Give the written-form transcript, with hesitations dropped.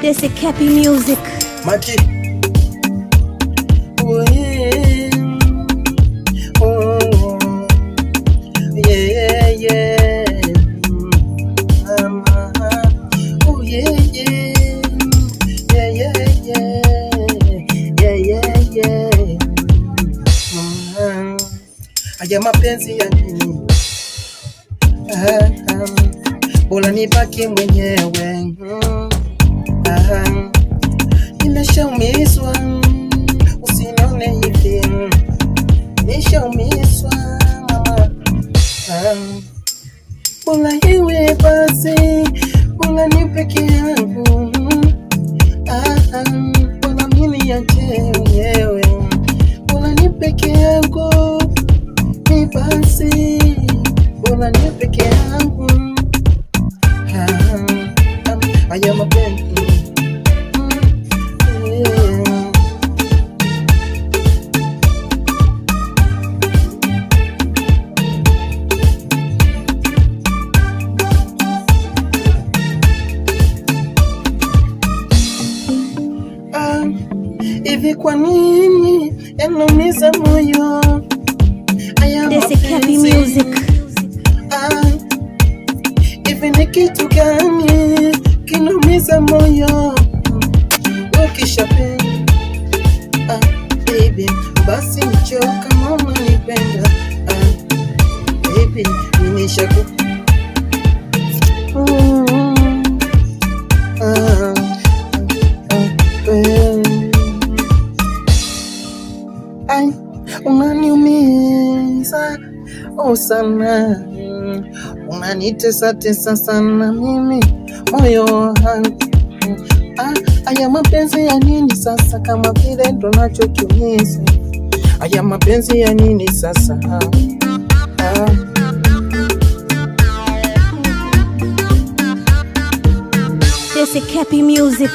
This is Cappy Music. Maki. Oh, yeah. Oh, yeah, yeah. Oh, yeah, yeah. Yeah, yeah, yeah. Yeah, yeah, yeah. Haya mapenzi ya nini? Bora nibaki mwenyewe. Nimeshaumizwa, usinione hivi. Nimeshaumizwa mama. Bora iwe basi, bora ni peke yangu. Bora mimi niache mwenyewe. Bora ni peke yangu. Ni basi, bora ni peke yangu. Haya mapenzi. Hivi kwa nini yanaumiza moyo? This is Cappy Music. Hivi ni kitu gani kinaumiza moyo? Ukishapenda baby, basi njoo kama unanipenda. Baby, nimeshaku unaniumiza sana, unanitesa tesa sana mimi moyo wangu. Haya mapenzi ya nini sasa, kama vile ndo nachokiumiza? Haya mapenzi ya nini sasa? This is Cappy Music.